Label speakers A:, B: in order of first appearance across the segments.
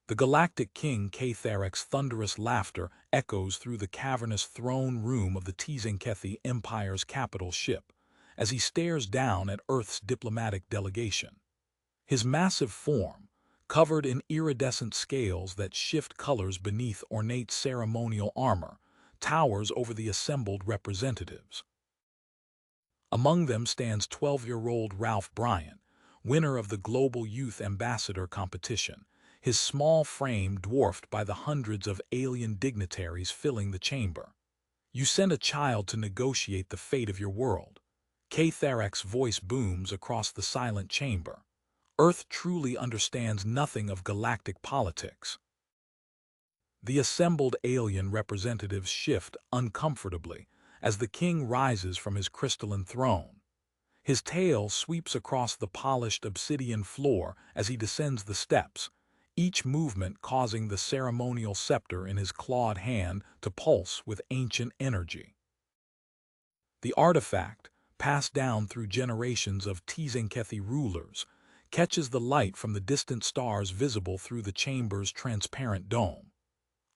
A: The galactic king Catharek's thunderous laughter echoes through the cavernous throne room of the Tzenkethi Empire's capital ship as he stares down at Earth's diplomatic delegation. His massive form, covered in iridescent scales that shift colors beneath ornate ceremonial armor, towers over the assembled representatives. Among them stands 12-year-old Ralph Bryant, winner of the Global Youth Ambassador competition, his small frame dwarfed by the hundreds of alien dignitaries filling the chamber. You send a child to negotiate the fate of your world. Catharek's voice booms across the silent chamber. Earth truly understands nothing of galactic politics. The assembled alien representatives shift uncomfortably as the king rises from his crystalline throne. His tail sweeps across the polished obsidian floor as he descends the steps, each movement causing the ceremonial scepter in his clawed hand to pulse with ancient energy. The artifact, passed down through generations of Tzenkethi rulers, catches the light from the distant stars visible through the chamber's transparent dome.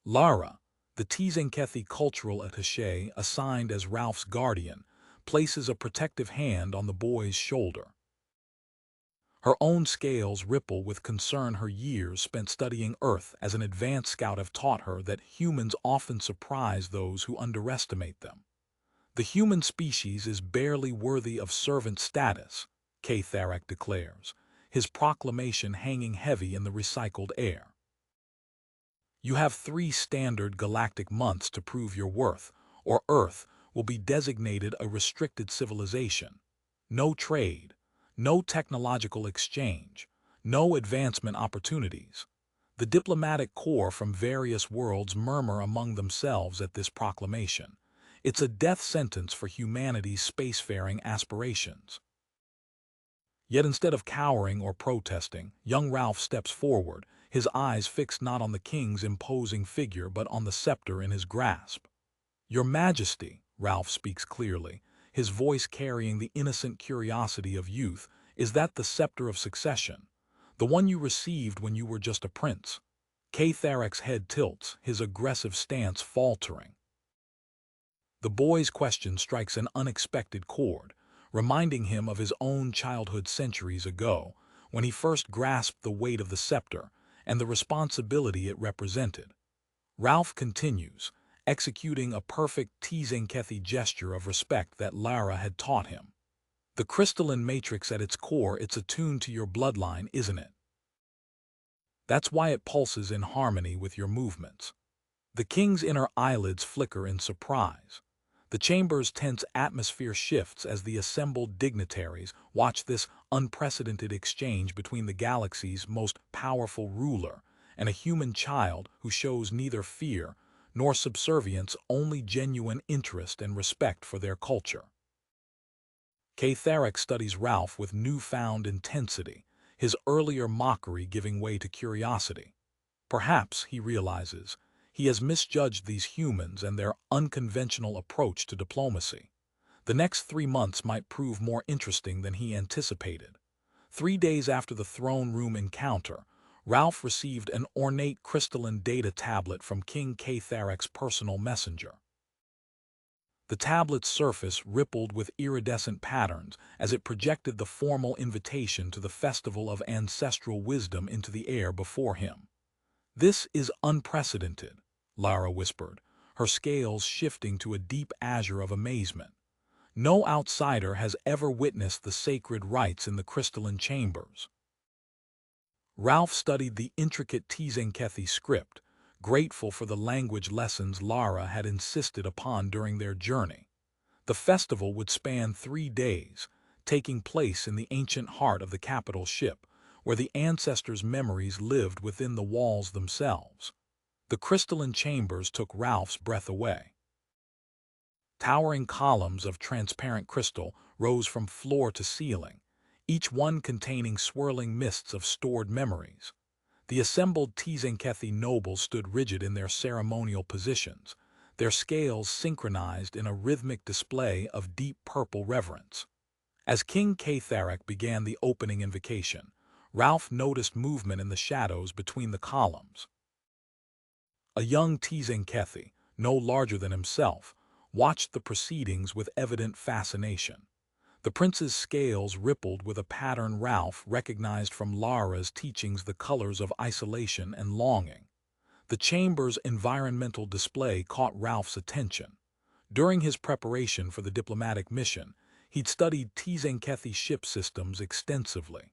A: Lara, the Tzenkethi cultural attaché assigned as Ralph's guardian, places a protective hand on the boy's shoulder. Her own scales ripple with concern. Her years spent studying Earth as an advanced scout have taught her that humans often surprise those who underestimate them. The human species is barely worthy of servant status, Catharek declares, his proclamation hanging heavy in the recycled air. You have 3 standard galactic months to prove your worth, or Earth will be designated a restricted civilization. No trade, no technological exchange, no advancement opportunities. The diplomatic corps from various worlds murmur among themselves at this proclamation. It's a death sentence for humanity's spacefaring aspirations. Yet instead of cowering or protesting, young Ralph steps forward, his eyes fixed not on the king's imposing figure but on the scepter in his grasp. "Your Majesty," Ralph speaks clearly, his voice carrying the innocent curiosity of youth, "is that the scepter of succession, the one you received when you were just a prince?" Catharek's head tilts, his aggressive stance faltering. The boy's question strikes an unexpected chord, reminding him of his own childhood centuries ago, when he first grasped the weight of the scepter and the responsibility it represented. Ralph continues, executing a perfect Tzenkethi gesture of respect that Lara had taught him. "The crystalline matrix at its core, it's attuned to your bloodline, isn't it? That's why it pulses in harmony with your movements." The king's inner eyelids flicker in surprise. The chamber's tense atmosphere shifts as the assembled dignitaries watch this unprecedented exchange between the galaxy's most powerful ruler and a human child who shows neither fear nor subservience, only genuine interest and respect for their culture. Catharek studies Ralph with newfound intensity, his earlier mockery giving way to curiosity. Perhaps, he realizes, he has misjudged these humans and their unconventional approach to diplomacy. The next 3 months might prove more interesting than he anticipated. 3 days after the throne room encounter, Ralph received an ornate crystalline data tablet from King Catharek's personal messenger. The tablet's surface rippled with iridescent patterns as it projected the formal invitation to the Festival of Ancestral Wisdom into the air before him. "This is unprecedented," Lara whispered, her scales shifting to a deep azure of amazement. "No outsider has ever witnessed the sacred rites in the crystalline chambers." Ralph studied the intricate Tzenkethi script, grateful for the language lessons Lara had insisted upon during their journey. The festival would span 3 days, taking place in the ancient heart of the capital ship, where the ancestors' memories lived within the walls themselves. The crystalline chambers took Ralph's breath away. Towering columns of transparent crystal rose from floor to ceiling, each one containing swirling mists of stored memories. The assembled Tzenkethi nobles stood rigid in their ceremonial positions, their scales synchronized in a rhythmic display of deep purple reverence. As King Catharek began the opening invocation, Ralph noticed movement in the shadows between the columns. A young Tzenkethi, no larger than himself, watched the proceedings with evident fascination. The prince's scales rippled with a pattern Ralph recognized from Lara's teachings, the colors of isolation and longing. The chamber's environmental display caught Ralph's attention. During his preparation for the diplomatic mission, he'd studied Tzenkethi ship systems extensively.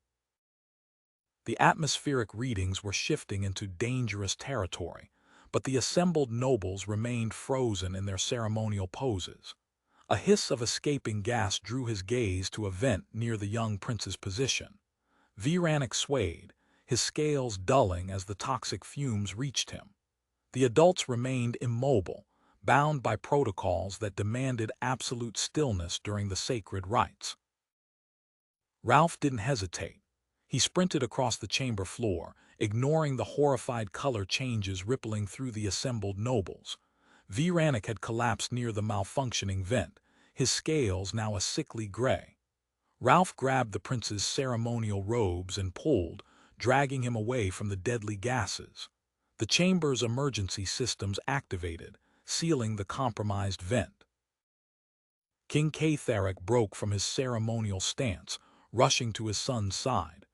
A: The atmospheric readings were shifting into dangerous territory, but the assembled nobles remained frozen in their ceremonial poses. A hiss of escaping gas drew his gaze to a vent near the young prince's position. Viranek swayed, his scales dulling as the toxic fumes reached him. The adults remained immobile, bound by protocols that demanded absolute stillness during the sacred rites. Ralph didn't hesitate. He sprinted across the chamber floor, ignoring the horrified color changes rippling through the assembled nobles. Viranek had collapsed near the malfunctioning vent, his scales now a sickly gray. Ralph grabbed the prince's ceremonial robes and pulled, dragging him away from the deadly gases. The chamber's emergency systems activated, sealing the compromised vent. King Katharek broke from his ceremonial stance, rushing to his son's side.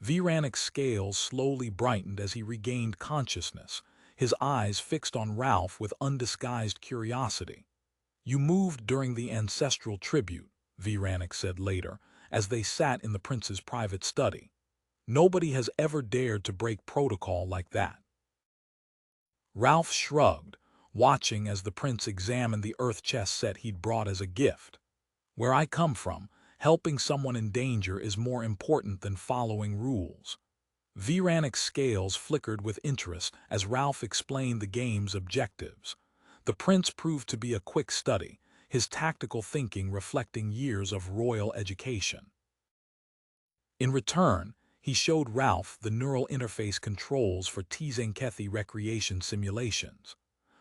A: Viranek's scales slowly brightened as he regained consciousness, his eyes fixed on Ralph with undisguised curiosity. "You moved during the ancestral tribute," Viranek said later, as they sat in the prince's private study. "Nobody has ever dared to break protocol like that." Ralph shrugged, watching as the prince examined the earth chess set he'd brought as a gift. "Where I come from, helping someone in danger is more important than following rules." Viranek's scales flickered with interest as Ralph explained the game's objectives. The prince proved to be a quick study, his tactical thinking reflecting years of royal education. In return, he showed Ralph the neural interface controls for Tzenkethi recreation simulations.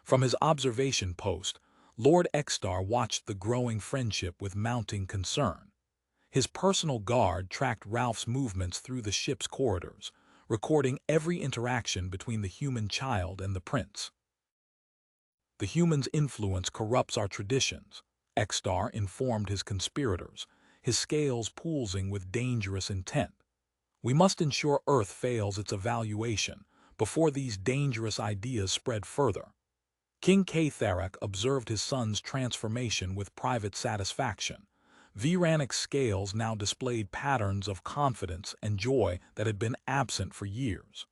A: From his observation post, Lord Extar watched the growing friendship with mounting concern. His personal guard tracked Ralph's movements through the ship's corridors, recording every interaction between the human child and the prince. "The human's influence corrupts our traditions," Extar informed his conspirators, his scales pulsing with dangerous intent. "We must ensure Earth fails its evaluation before these dangerous ideas spread further." King Katharek observed his son's transformation with private satisfaction. Viranek's scales now displayed patterns of confidence and joy that had been absent for years.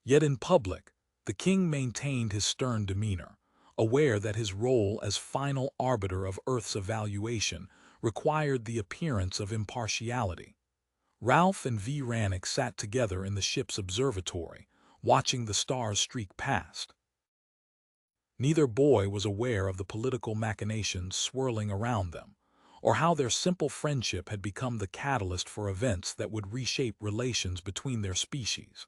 A: Yet in public, the king maintained his stern demeanor, aware that his role as final arbiter of Earth's evaluation required the appearance of impartiality. Ralph and Viranek sat together in the ship's observatory, watching the stars streak past. Neither boy was aware of the political machinations swirling around them, or how their simple friendship had become the catalyst for events that would reshape relations between their species.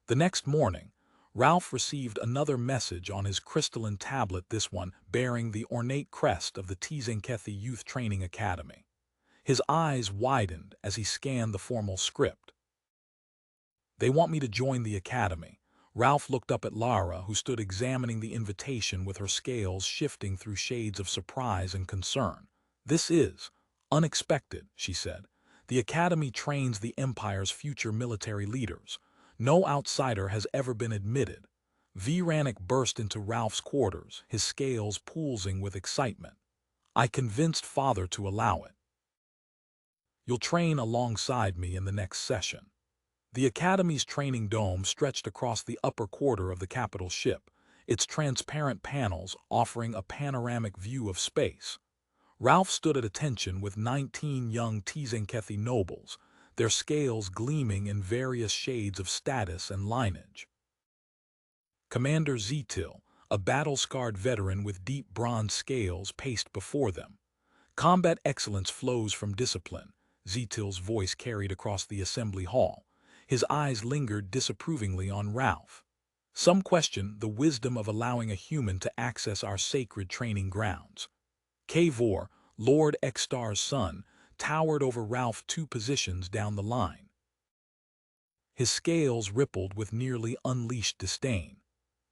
A: The next morning, Ralph received another message on his crystalline tablet, this one bearing the ornate crest of the Tzenkethi Youth Training Academy. His eyes widened as he scanned the formal script. "They want me to join the academy." Ralph looked up at Lara, who stood examining the invitation with her scales shifting through shades of surprise and concern. "This is unexpected," she said. "The academy trains the Empire's future military leaders. No outsider has ever been admitted." Viranek burst into Ralph's quarters, his scales pulsing with excitement. "I convinced Father to allow it. You'll train alongside me in the next session." The Academy's training dome stretched across the upper quarter of the capital ship, its transparent panels offering a panoramic view of space. Ralph stood at attention with 19 young Tzenkethi nobles, their scales gleaming in various shades of status and lineage. Commander Zetil, a battle-scarred veteran with deep bronze scales, paced before them. "Combat excellence flows from discipline," Zetil's voice carried across the assembly hall. His eyes lingered disapprovingly on Ralph. "Some question the wisdom of allowing a human to access our sacred training grounds." Kavor, Lord Extar's son, towered over Ralph 2 positions down the line. His scales rippled with nearly unleashed disdain.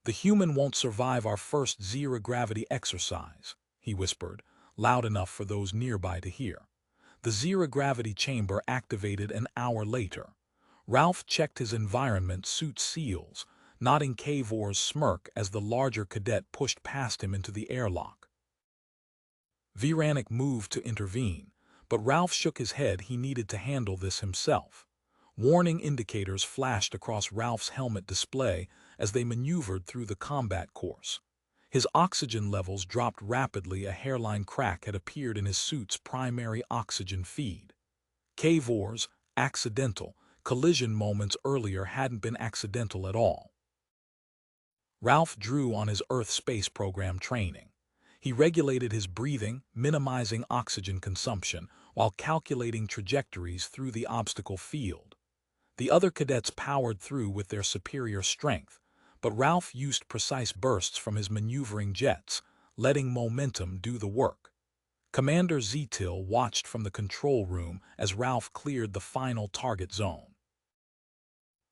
A: "The human won't survive our first zero-gravity exercise," he whispered, loud enough for those nearby to hear. The zero-gravity chamber activated an hour later. Ralph checked his environment suit seals, nodding Kavor's smirk as the larger cadet pushed past him into the airlock. Viranek moved to intervene, but Ralph shook his head. He needed to handle this himself. Warning indicators flashed across Ralph's helmet display as they maneuvered through the combat course. His oxygen levels dropped rapidly. A hairline crack had appeared in his suit's primary oxygen feed. Kavor's accidental collision moments earlier hadn't been accidental at all. Ralph drew on his Earth space program training. He regulated his breathing, minimizing oxygen consumption, while calculating trajectories through the obstacle field. The other cadets powered through with their superior strength, but Ralph used precise bursts from his maneuvering jets, letting momentum do the work. Commander Zetil watched from the control room as Ralph cleared the final target zone.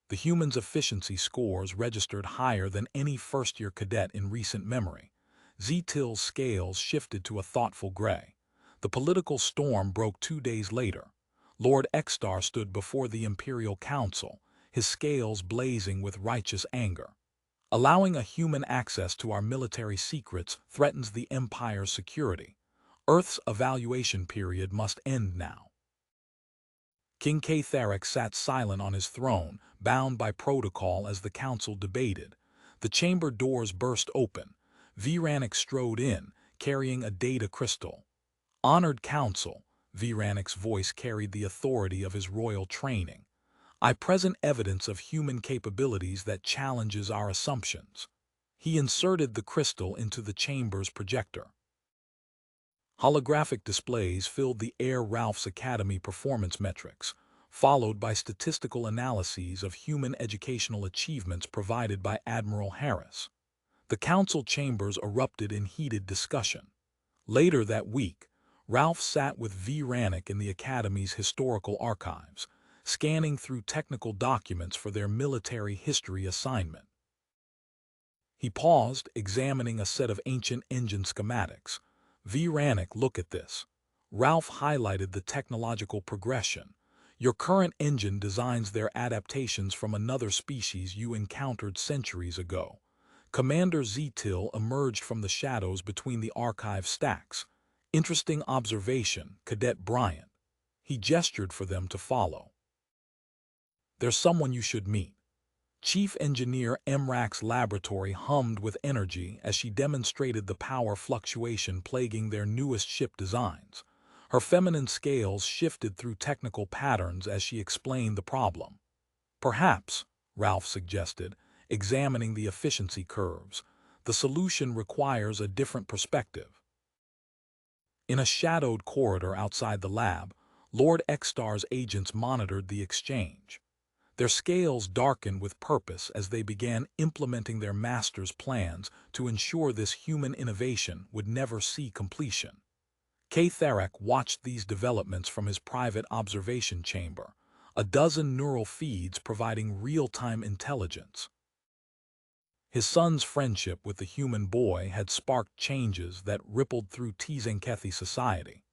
A: The humans' efficiency scores registered higher than any first-year cadet in recent memory. Zetil's scales shifted to a thoughtful gray. The political storm broke 2 days later. Lord Extar stood before the Imperial Council, his scales blazing with righteous anger. "Allowing a human access to our military secrets threatens the Empire's security. Earth's evaluation period must end now." King Katharek sat silent on his throne, bound by protocol as the council debated. The chamber doors burst open. Viranek strode in, carrying a data crystal. "Honored Council," Viranek's voice carried the authority of his royal training. "I present evidence of human capabilities that challenges our assumptions." He inserted the crystal into the chamber's projector. Holographic displays filled the air. Ralph's Academy performance metrics, followed by statistical analyses of human educational achievements provided by Admiral Harris. The council chambers erupted in heated discussion. Later that week, Ralph sat with Viranek in the Academy's historical archives, scanning through technical documents for their military history assignment. He paused, examining a set of ancient engine schematics. "Viranek, look at this." Ralph highlighted the technological progression. "Your current engine designs their adaptations from another species you encountered centuries ago." Commander Zetil emerged from the shadows between the archive stacks. "Interesting observation, Cadet Bryant." He gestured for them to follow. "There's someone you should meet." Chief Engineer Emrak's laboratory hummed with energy as she demonstrated the power fluctuation plaguing their newest ship designs. Her feminine scales shifted through technical patterns as she explained the problem. "Perhaps," Ralph suggested, examining the efficiency curves, "the solution requires a different perspective." In a shadowed corridor outside the lab, Lord Extar's agents monitored the exchange. Their scales darkened with purpose as they began implementing their master's plans to ensure this human innovation would never see completion. Katharek watched these developments from his private observation chamber, a dozen neural feeds providing real-time intelligence. His son's friendship with the human boy had sparked changes that rippled through Tzenkethi society.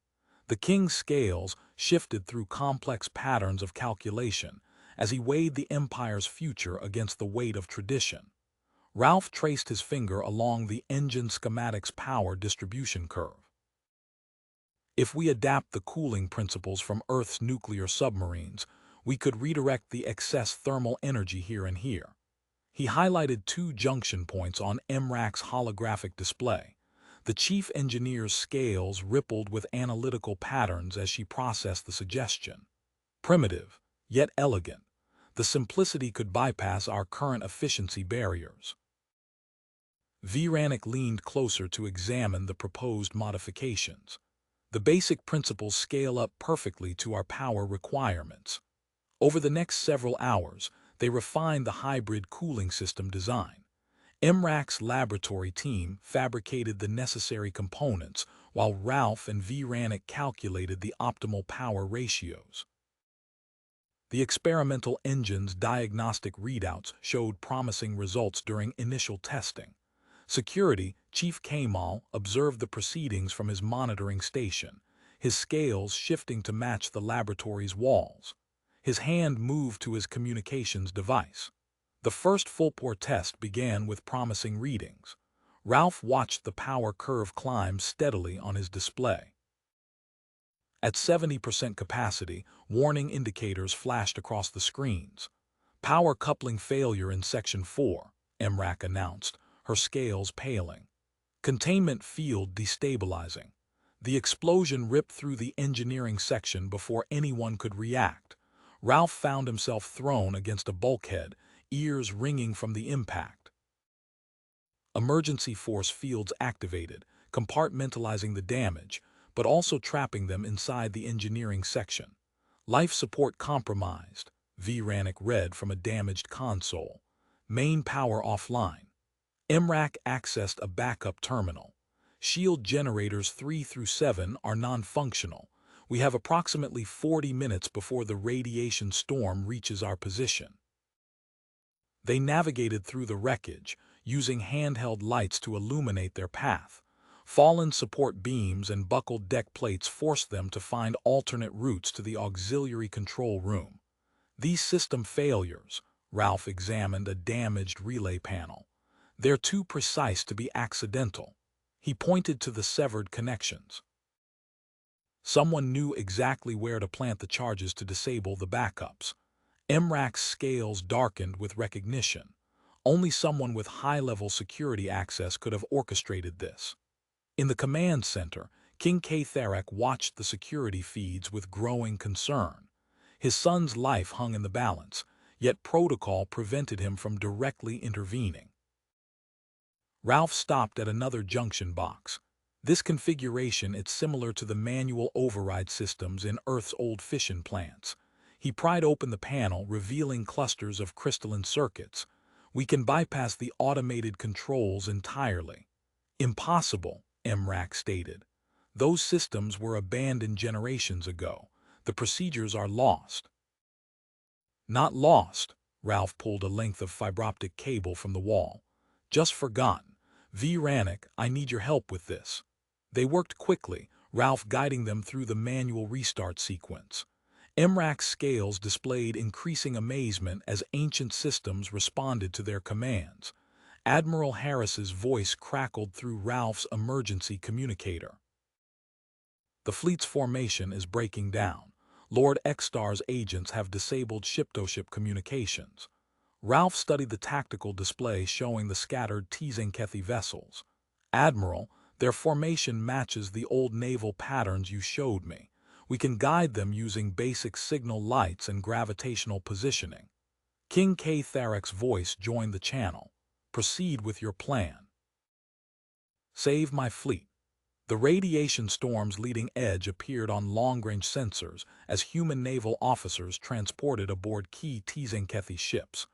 A: The king's scales shifted through complex patterns of calculation as he weighed the Empire's future against the weight of tradition. Ralph traced his finger along the engine schematics power distribution curve. "If we adapt the cooling principles from Earth's nuclear submarines, we could redirect the excess thermal energy here and here." He highlighted 2 junction points on Emrak's holographic display. The chief engineer's scales rippled with analytical patterns as she processed the suggestion. "Primitive, yet elegant. The simplicity could bypass our current efficiency barriers." Viranek leaned closer to examine the proposed modifications. "The basic principles scale up perfectly to our power requirements." Over the next several hours, they refined the hybrid cooling system design. Emrak's laboratory team fabricated the necessary components, while Ralph and Viranek calculated the optimal power ratios. The experimental engine's diagnostic readouts showed promising results during initial testing. Security Chief Kamal observed the proceedings from his monitoring station, his scales shifting to match the laboratory's walls. His hand moved to his communications device. The first full-bore test began with promising readings. Ralph watched the power curve climb steadily on his display. At 70% capacity, warning indicators flashed across the screens. Power coupling failure in Section 4, Imrak announced, her scales paling. Containment field destabilizing. The explosion ripped through the engineering section before anyone could react. Ralph found himself thrown against a bulkhead, ears ringing from the impact. Emergency force fields activated, compartmentalizing the damage, but also trapping them inside the engineering section. Life support compromised, VRANIC read from a damaged console. Main power offline. Imrak accessed a backup terminal. Shield generators 3 through 7 are non-functional. We have approximately 40 minutes before the radiation storm reaches our position. They navigated through the wreckage, using handheld lights to illuminate their path. Fallen support beams and buckled deck plates forced them to find alternate routes to the auxiliary control room. These system failures, Ralph examined a damaged relay panel. They're too precise to be accidental. He pointed to the severed connections. Someone knew exactly where to plant the charges to disable the backups. Imrak's scales darkened with recognition. Only someone with high-level security access could have orchestrated this. In the command center, King Katharak watched the security feeds with growing concern. His son's life hung in the balance, yet protocol prevented him from directly intervening. Ralph stopped at another junction box. This configuration is similar to the manual override systems in Earth's old fission plants. He pried open the panel, revealing clusters of crystalline circuits. We can bypass the automated controls entirely. Impossible, Imrak stated. Those systems were abandoned generations ago. The procedures are lost. Not lost, Ralph pulled a length of fiber-optic cable from the wall. Just forgotten. VRANIC, I need your help with this. They worked quickly, Ralph guiding them through the manual restart sequence. Imrak's scales displayed increasing amazement as ancient systems responded to their commands. Admiral Harris's voice crackled through Ralph's emergency communicator. The fleet's formation is breaking down. Lord Extar's agents have disabled ship-to-ship communications. Ralph studied the tactical display showing the scattered Tzenkethi vessels. Admiral, their formation matches the old naval patterns you showed me. We can guide them using basic signal lights and gravitational positioning. King Katharak's voice joined the channel. Proceed with your plan. Save my fleet. The radiation storm's leading edge appeared on long-range sensors as human naval officers transported aboard key Tzenkethi ships.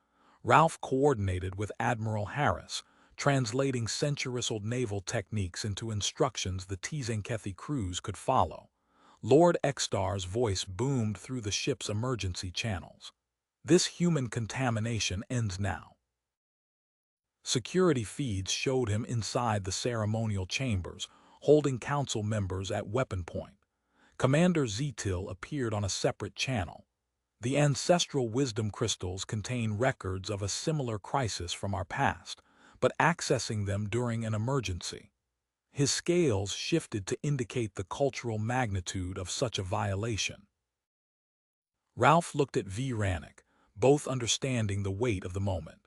A: Ralph coordinated with Admiral Harris, translating centuries-old naval techniques into instructions the Tzenkethi crews could follow. Lord Extar's voice boomed through the ship's emergency channels. This human contamination ends now. Security feeds showed him inside the ceremonial chambers, holding council members at weapon point. Commander Zetil appeared on a separate channel. The ancestral wisdom crystals contain records of a similar crisis from our past, but accessing them during an emergency. His scales shifted to indicate the cultural magnitude of such a violation. Ralph looked at VRANIC, both understanding the weight of the moment.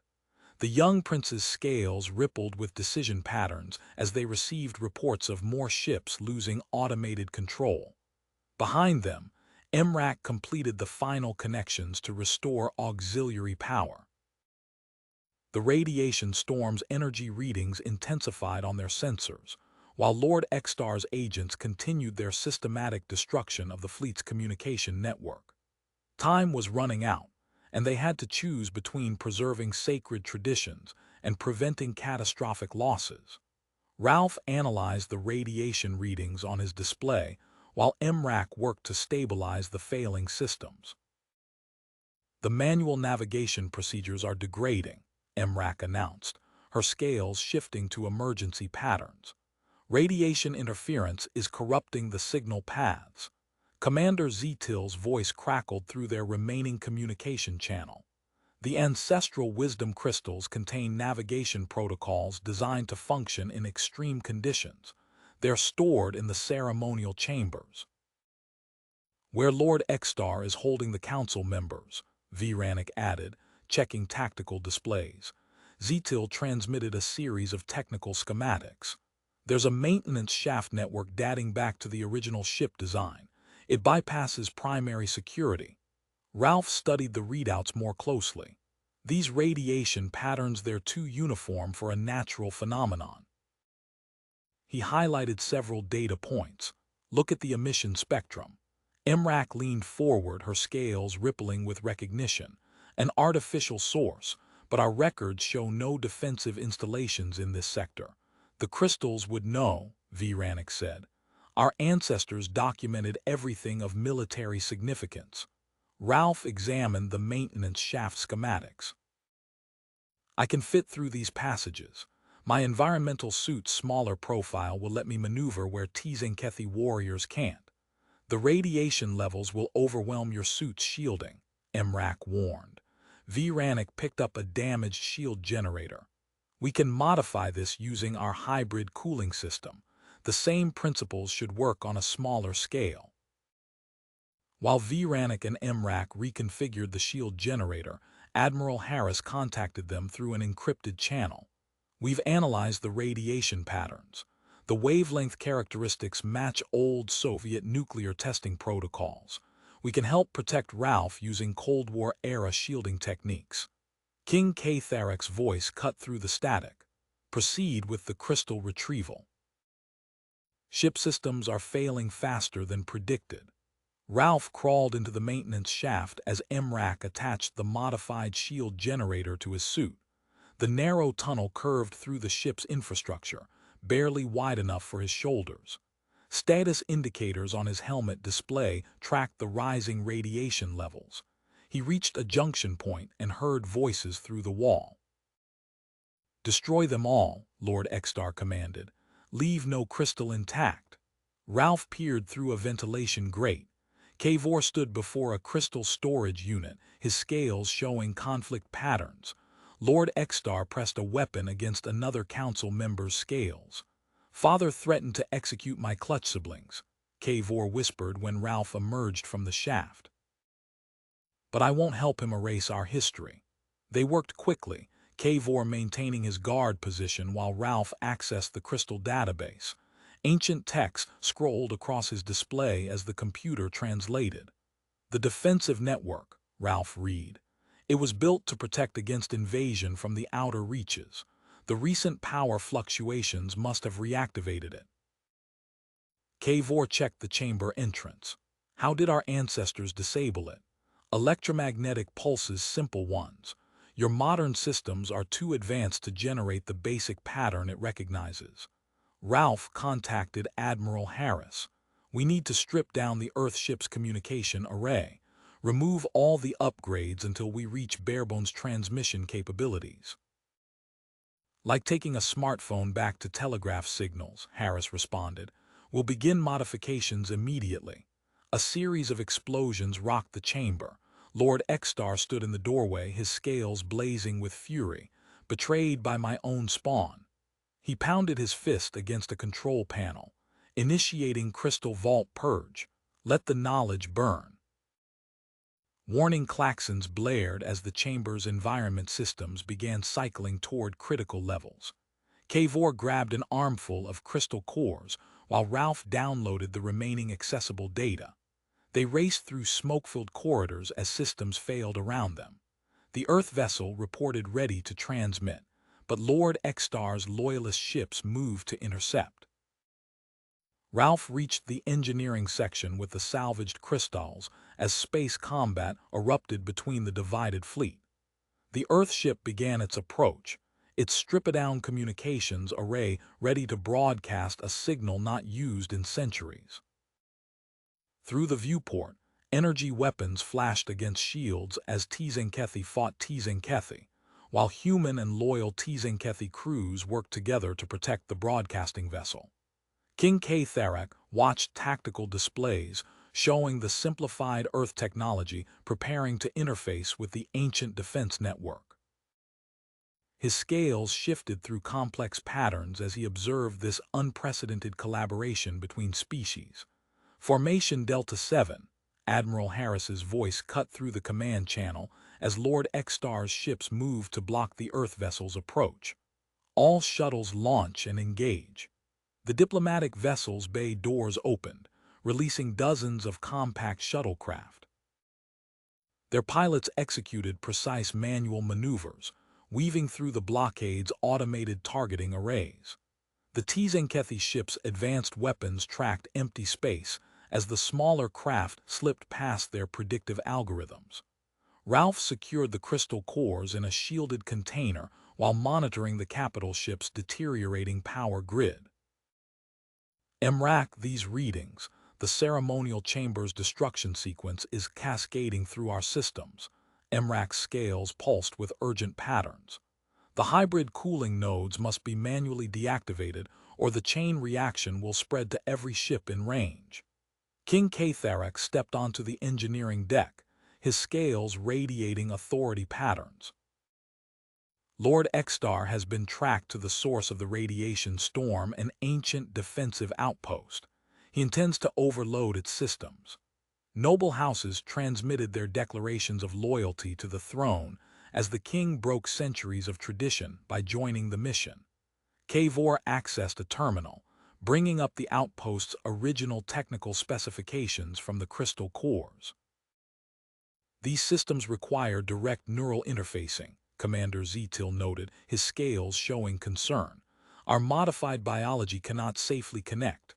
A: The young prince's scales rippled with decision patterns as they received reports of more ships losing automated control. Behind them, Imrak completed the final connections to restore auxiliary power. The radiation storm's energy readings intensified on their sensors, while Lord Extar's agents continued their systematic destruction of the fleet's communication network. Time was running out, and they had to choose between preserving sacred traditions and preventing catastrophic losses. Ralph analyzed the radiation readings on his display, while Imrak worked to stabilize the failing systems. The manual navigation procedures are degrading, MRAC announced, her scales shifting to emergency patterns. Radiation interference is corrupting the signal paths. Commander Zetil's voice crackled through their remaining communication channel. The ancestral wisdom crystals contain navigation protocols designed to function in extreme conditions. They're stored in the ceremonial chambers, where Lord Extar is holding the council members, Vranik added, checking tactical displays. Zetil transmitted a series of technical schematics. There's a maintenance shaft network dating back to the original ship design. It bypasses primary security. Ralph studied the readouts more closely. These radiation patterns, they're too uniform for a natural phenomenon. He highlighted several data points. Look at the emission spectrum. MRAC leaned forward, her scales rippling with recognition. An artificial source, but our records show no defensive installations in this sector. The crystals would know, Vranik said. Our ancestors documented everything of military significance. Ralph examined the maintenance shaft schematics. I can fit through these passages. My environmental suit's smaller profile will let me maneuver where Tzenkethi warriors can't. The radiation levels will overwhelm your suit's shielding, MRAC warned. Vranik picked up a damaged shield generator. We can modify this using our hybrid cooling system. The same principles should work on a smaller scale. While Vranik and MRAC reconfigured the shield generator, Admiral Harris contacted them through an encrypted channel. We've analyzed the radiation patterns. The wavelength characteristics match old Soviet nuclear testing protocols. We can help protect Ralph using Cold War-era shielding techniques. King Tharek's voice cut through the static. Proceed with the crystal retrieval. Ship systems are failing faster than predicted. Ralph crawled into the maintenance shaft as MRAC attached the modified shield generator to his suit. The narrow tunnel curved through the ship's infrastructure, barely wide enough for his shoulders. Status indicators on his helmet display tracked the rising radiation levels. He reached a junction point and heard voices through the wall. Destroy them all, Lord Extar commanded. Leave no crystal intact. Ralph peered through a ventilation grate. Kavor stood before a crystal storage unit, his scales showing conflict patterns. Lord Extar pressed a weapon against another council member's scales. Father threatened to execute my clutch siblings, Kavor whispered when Ralph emerged from the shaft. But I won't help him erase our history. They worked quickly, Kavor maintaining his guard position while Ralph accessed the crystal database. Ancient text scrolled across his display as the computer translated. The defensive network, Ralph read. It was built to protect against invasion from the outer reaches. The recent power fluctuations must have reactivated it. Kavor checked the chamber entrance. How did our ancestors disable it? Electromagnetic pulses, simple ones. Your modern systems are too advanced to generate the basic pattern it recognizes. Ralph contacted Admiral Harris. We need to strip down the Earthship's communication array. Remove all the upgrades until we reach barebones transmission capabilities. Like taking a smartphone back to telegraph signals, Harris responded. We'll begin modifications immediately. A series of explosions rocked the chamber. Lord Extar stood in the doorway, his scales blazing with fury. Betrayed by my own spawn. He pounded his fist against a control panel. Initiating Crystal Vault Purge. Let the knowledge burn. Warning klaxons blared as the chamber's environment systems began cycling toward critical levels. Kavor grabbed an armful of crystal cores, while Ralph downloaded the remaining accessible data. They raced through smoke-filled corridors as systems failed around them. The Earth vessel reported ready to transmit, but Lord Extar's loyalist ships moved to intercept. Ralph reached the engineering section with the salvaged crystals as space combat erupted between the divided fleet. The Earthship began its approach, its stripped-down communications array ready to broadcast a signal not used in centuries. Through the viewport, Energy weapons flashed against shields as Tzenkethi fought Tzenkethi, while human and loyal Tzenkethi crews worked together to protect the broadcasting vessel. King Therak watched tactical displays showing the simplified Earth technology preparing to interface with the ancient defense network. His scales shifted through complex patterns as he observed this unprecedented collaboration between species. Formation Delta 7, Admiral Harris's voice cut through the command channel as Lord Extar's ships moved to block the Earth vessel's approach. All shuttles launch and engage. The diplomatic vessel's bay doors opened, releasing dozens of compact shuttlecraft. Their pilots executed precise manual maneuvers, weaving through the blockade's automated targeting arrays. The Tzenkethi ships' advanced weapons tracked empty space as the smaller craft slipped past their predictive algorithms. Ralph secured the crystal cores in a shielded container while monitoring the capital ship's deteriorating power grid. These readings, the ceremonial chamber's destruction sequence is cascading through our systems. Scales pulsed with urgent patterns. The hybrid cooling nodes must be manually deactivated or the chain reaction will spread to every ship in range. King Therak stepped onto the engineering deck, his scales radiating authority patterns. Lord Extar has been tracked to the source of the radiation storm, an ancient defensive outpost. He intends to overload its systems. Noble houses transmitted their declarations of loyalty to the throne as the king broke centuries of tradition by joining the mission. Kavor accessed a terminal, bringing up the outpost's original technical specifications from the crystal cores. These systems require direct neural interfacing, Commander Zetil noted, his scales showing concern. Our modified biology cannot safely connect.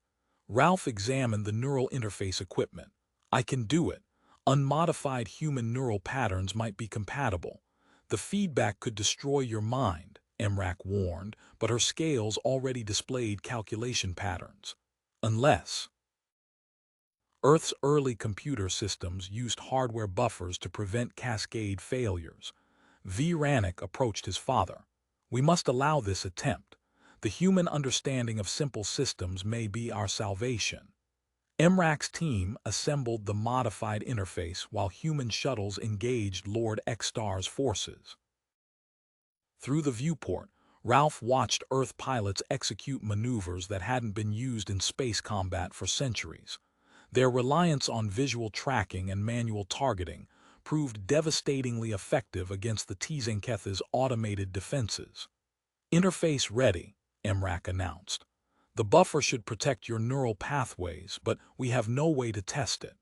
A: Ralph examined the neural interface equipment. I can do it. Unmodified human neural patterns might be compatible. The feedback could destroy your mind, warned, but her scales already displayed calculation patterns. Unless Earth's early computer systems used hardware buffers to prevent cascade failures. Ranik approached his father. We must allow this attempt. The human understanding of simple systems may be our salvation. Emrak's team assembled the modified interface while human shuttles engaged Lord Extar's forces. Through the viewport, Ralph watched Earth pilots execute maneuvers that hadn't been used in space combat for centuries. Their reliance on visual tracking and manual targeting proved devastatingly effective against the Tzenkethi's automated defenses. Interface ready, Emrak announced. The buffer should protect your neural pathways, but we have no way to test it.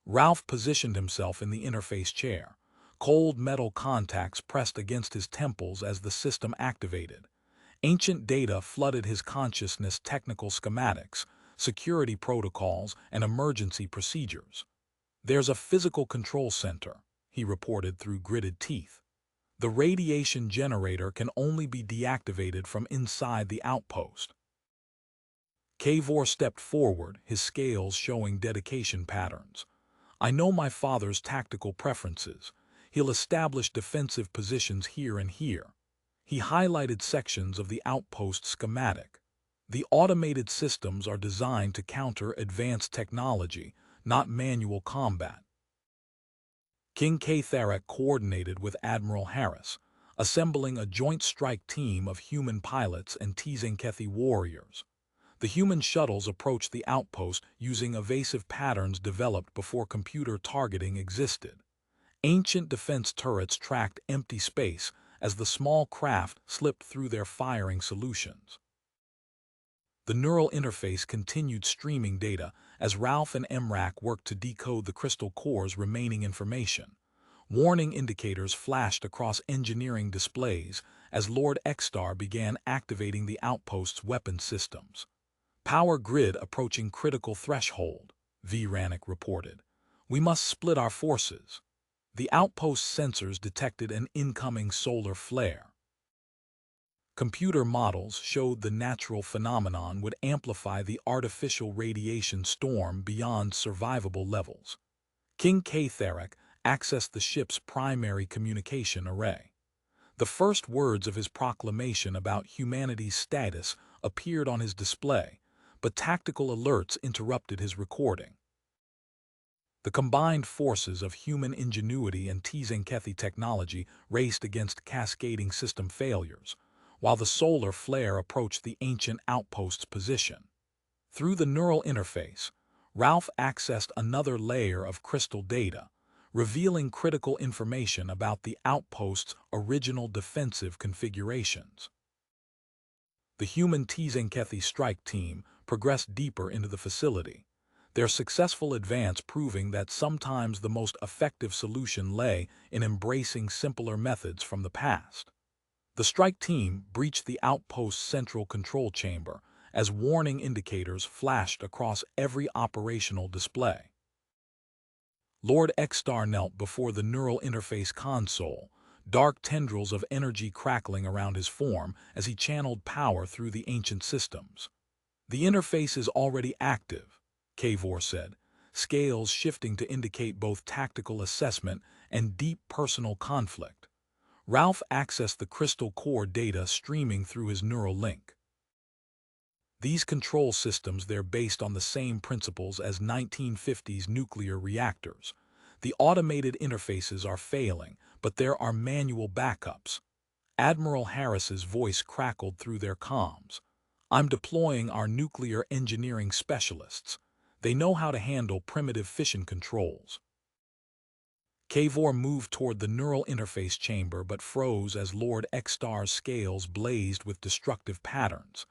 A: Ralph positioned himself in the interface chair. Cold metal contacts pressed against his temples as the system activated. Ancient data flooded his consciousness, technical schematics, security protocols, and emergency procedures. There's a physical control center, he reported through gritted teeth. The radiation generator can only be deactivated from inside the outpost. Kavor stepped forward, his scales showing dedication patterns. I know my father's tactical preferences. He'll establish defensive positions here and here. He highlighted sections of the outpost schematic. The automated systems are designed to counter advanced technology, not manual combat. King Therak coordinated with Admiral Harris, assembling a joint strike team of human pilots and Tzenkethi warriors. The human shuttles approached the outpost using evasive patterns developed before computer targeting existed. Ancient defense turrets tracked empty space as the small craft slipped through their firing solutions. The neural interface continued streaming data as Ralph and Emrak worked to decode the crystal core's remaining information. Warning indicators flashed across engineering displays as Lord Extar began activating the outpost's weapon systems. Power grid approaching critical threshold, Ranik reported. We must split our forces. The outpost sensors detected an incoming solar flare. Computer models showed the natural phenomenon would amplify the artificial radiation storm beyond survivable levels. King Tharek accessed the ship's primary communication array. The first words of his proclamation about humanity's status appeared on his display, but tactical alerts interrupted his recording. The combined forces of human ingenuity and Tzenkethi technology raced against cascading system failures, while the solar flare approached the ancient outpost's position. Through the neural interface, Ralph accessed another layer of crystal data, revealing critical information about the outpost's original defensive configurations. The human Tzenkethi strike team progressed deeper into the facility, their successful advance proving that sometimes the most effective solution lay in embracing simpler methods from the past. The strike team breached the outpost's central control chamber as warning indicators flashed across every operational display. Lord Extar knelt before the neural interface console, dark tendrils of energy crackling around his form as he channeled power through the ancient systems. "The interface is already active," Kavor said, scales shifting to indicate both tactical assessment and deep personal conflict. Ralph accessed the crystal core data streaming through his neural link. These control systems, they're based on the same principles as 1950s nuclear reactors. The automated interfaces are failing, but there are manual backups. Admiral Harris's voice crackled through their comms. "I'm deploying our nuclear engineering specialists. They know how to handle primitive fission controls." Kavor moved toward the neural interface chamber but froze as Lord Extar's scales blazed with destructive patterns.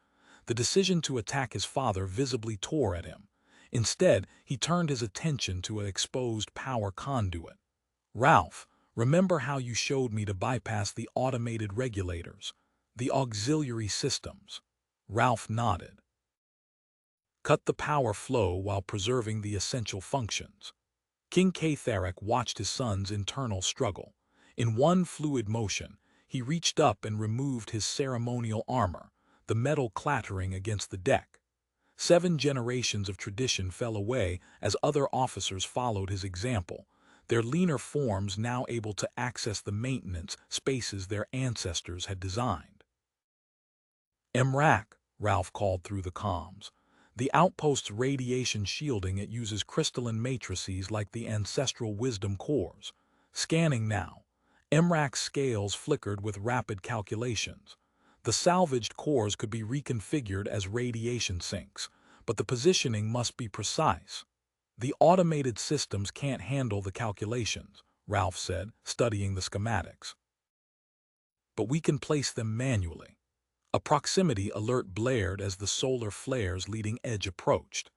A: The decision to attack his father visibly tore at him. Instead, he turned his attention to an exposed power conduit. "Ralph, remember how you showed me to bypass the automated regulators, the auxiliary systems?" Ralph nodded. "Cut the power flow while preserving the essential functions." King Tharek watched his son's internal struggle. In one fluid motion, he reached up and removed his ceremonial armor, the metal clattering against the deck. 7 generations of tradition fell away as other officers followed his example, their leaner forms now able to access the maintenance spaces their ancestors had designed. "Emrak," Ralph called through the comms. "The outpost's radiation shielding, it uses crystalline matrices like the ancestral wisdom cores. Scanning now." Emrak's scales flickered with rapid calculations. The salvaged cores could be reconfigured as radiation sinks, but the positioning must be precise. "The automated systems can't handle the calculations," Ralph said, studying the schematics. "But we can place them manually." A proximity alert blared as the solar flare's leading edge approached.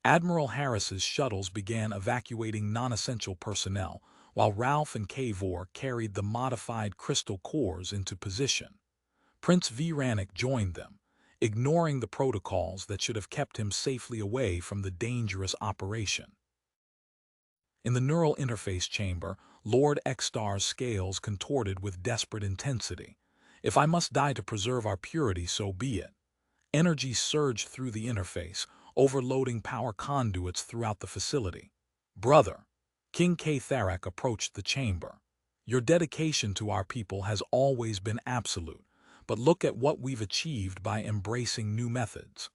A: Admiral Harris's shuttles began evacuating non-essential personnel, while Ralph and Kavor carried the modified crystal cores into position. Prince Viranik joined them, ignoring the protocols that should have kept him safely away from the dangerous operation. In the neural interface chamber, Lord Extar's scales contorted with desperate intensity. "If I must die to preserve our purity, so be it." Energy surged through the interface, overloading power conduits throughout the facility. "Brother," King Tharek approached the chamber, "your dedication to our people has always been absolute, but look at what we've achieved by embracing new methods."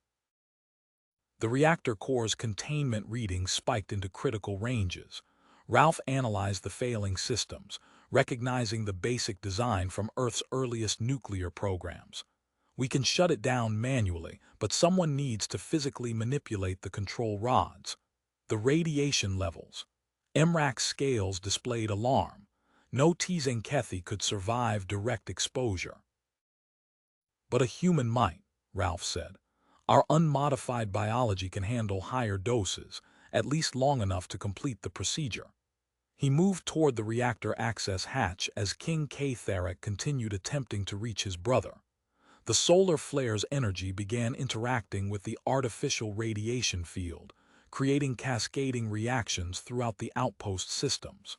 A: The reactor core's containment readings spiked into critical ranges. Ralph analyzed the failing systems, recognizing the basic design from Earth's earliest nuclear programs. "We can shut it down manually, but someone needs to physically manipulate the control rods." The radiation levels. Emrak's scales displayed alarm. No Tzenkethi could survive direct exposure. "But a human might," Ralph said. "Our unmodified biology can handle higher doses, at least long enough to complete the procedure." He moved toward the reactor access hatch as King Tharek continued attempting to reach his brother. The solar flare's energy began interacting with the artificial radiation field, creating cascading reactions throughout the outpost systems.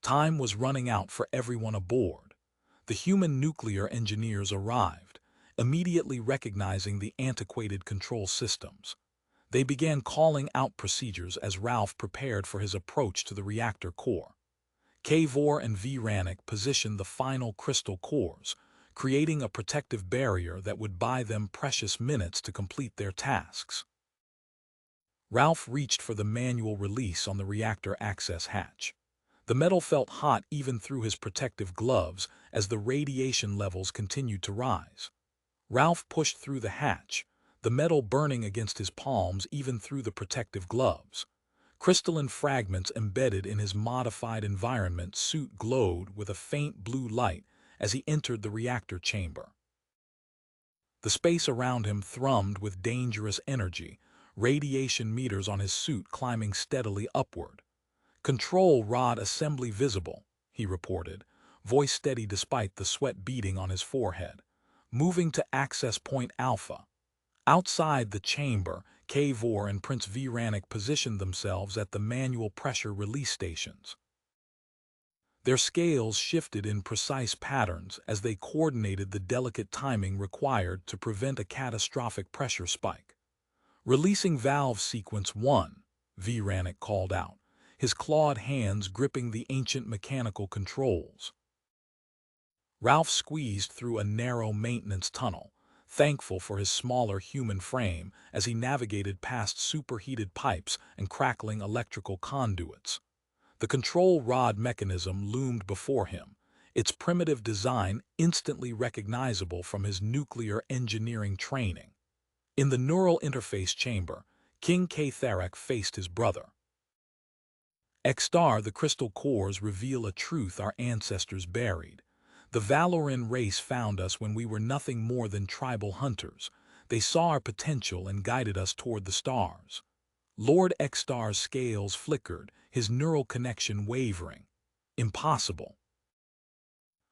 A: Time was running out for everyone aboard. The human nuclear engineers arrived, immediately recognizing the antiquated control systems. They began calling out procedures as Ralph prepared for his approach to the reactor core. Kavor and Vranek positioned the final crystal cores, creating a protective barrier that would buy them precious minutes to complete their tasks. Ralph reached for the manual release on the reactor access hatch. The metal felt hot even through his protective gloves as the radiation levels continued to rise. Ralph pushed through the hatch, the metal burning against his palms even through the protective gloves. Crystalline fragments embedded in his modified environment suit glowed with a faint blue light as he entered the reactor chamber. The space around him thrummed with dangerous energy, radiation meters on his suit climbing steadily upward. "Control rod assembly visible," he reported, voice steady despite the sweat beading on his forehead. "Moving to access point Alpha." Outside the chamber, Kavor and Prince Vranek positioned themselves at the manual pressure release stations. Their scales shifted in precise patterns as they coordinated the delicate timing required to prevent a catastrophic pressure spike. "Releasing valve sequence 1, Vranek called out, his clawed hands gripping the ancient mechanical controls. Ralph squeezed through a narrow maintenance tunnel, thankful for his smaller human frame as he navigated past superheated pipes and crackling electrical conduits. The control rod mechanism loomed before him, its primitive design instantly recognizable from his nuclear engineering training. In the neural interface chamber, King Tharek faced his brother. "Extar, the crystal cores reveal a truth our ancestors buried. The Valoran race found us when we were nothing more than tribal hunters. They saw our potential and guided us toward the stars." Lord Extar's scales flickered, his neural connection wavering. "Impossible.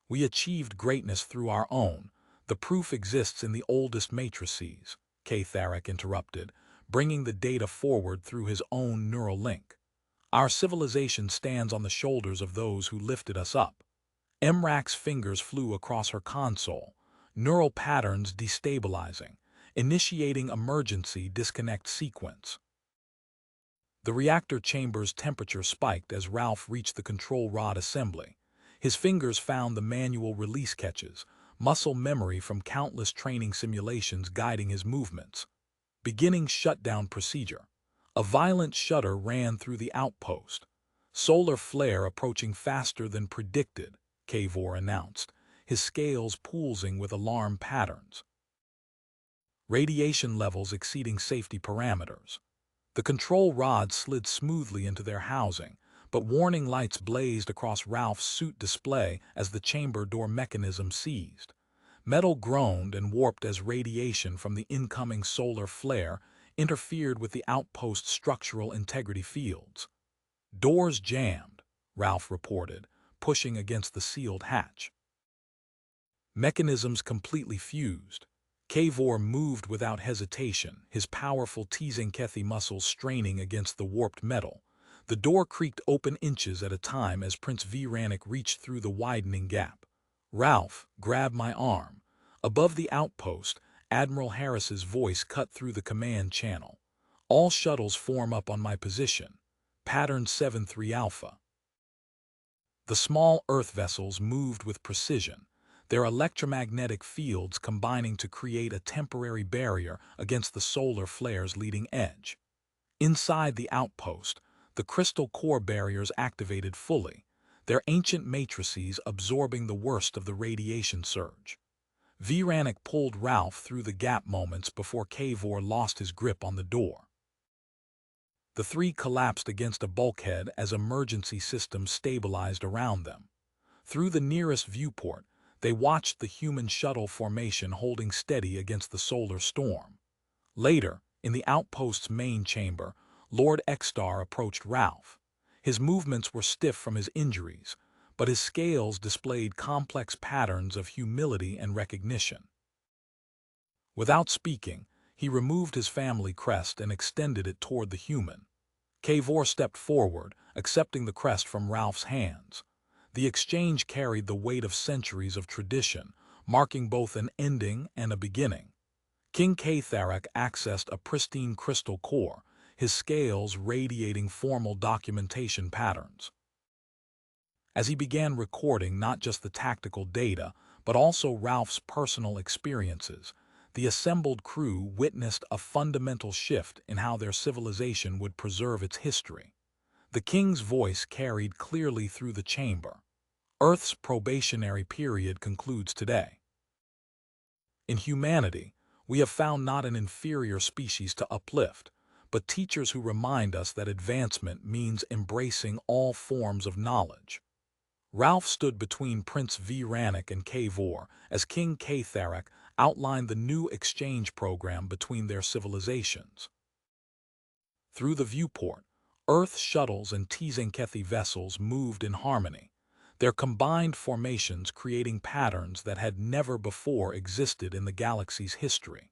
A: We achieved greatness through our own. The proof exists in the oldest matrices," Tharek interrupted, bringing the data forward through his own neural link. "Our civilization stands on the shoulders of those who lifted us up." Emrak's fingers flew across her console, neural patterns destabilizing, initiating emergency disconnect sequence. The reactor chamber's temperature spiked as Ralph reached the control rod assembly. His fingers found the manual release catches, muscle memory from countless training simulations guiding his movements. Beginning shutdown procedure. A violent shudder ran through the outpost. "Solar flare approaching faster than predicted," Kavor announced, his scales pulsing with alarm patterns. "Radiation levels exceeding safety parameters." The control rods slid smoothly into their housing, but warning lights blazed across Ralph's suit display as the chamber door mechanism seized. Metal groaned and warped as radiation from the incoming solar flare interfered with the outpost's structural integrity fields. "Doors jammed," Ralph reported, pushing against the sealed hatch. "Mechanisms completely fused." Kavor moved without hesitation, his powerful Tzenketh muscles straining against the warped metal. The door creaked open inches at a time as Prince Vranek reached through the widening gap. "Ralph, grab my arm." Above the outpost, Admiral Harris's voice cut through the command channel. "All shuttles form up on my position. Pattern 7-3 Alpha." The small Earth vessels moved with precision, their electromagnetic fields combining to create a temporary barrier against the solar flare's leading edge. Inside the outpost, the crystal core barriers activated fully, their ancient matrices absorbing the worst of the radiation surge. Vranek pulled Ralph through the gap moments before Kavor lost his grip on the door. The three collapsed against a bulkhead as emergency systems stabilized around them. Through the nearest viewport, they watched the human shuttle formation holding steady against the solar storm. Later, in the outpost's main chamber, Lord Extar approached Ralph. His movements were stiff from his injuries, but his scales displayed complex patterns of humility and recognition. Without speaking, he removed his family crest and extended it toward the human. Kavor stepped forward, accepting the crest from Ralph's hands. The exchange carried the weight of centuries of tradition, marking both an ending and a beginning. King Tharak accessed a pristine crystal core, his scales radiating formal documentation patterns. As he began recording not just the tactical data, but also Ralph's personal experiences, the assembled crew witnessed a fundamental shift in how their civilization would preserve its history. The king's voice carried clearly through the chamber. Earth's probationary period concludes today. In humanity, we have found not an inferior species to uplift, but teachers who remind us that advancement means embracing all forms of knowledge. Ralph stood between Prince Rannik and Vor as King Tharak outlined the new exchange program between their civilizations. Through the viewport, Earth shuttles and Tzenkethi vessels moved in harmony, their combined formations creating patterns that had never before existed in the galaxy's history.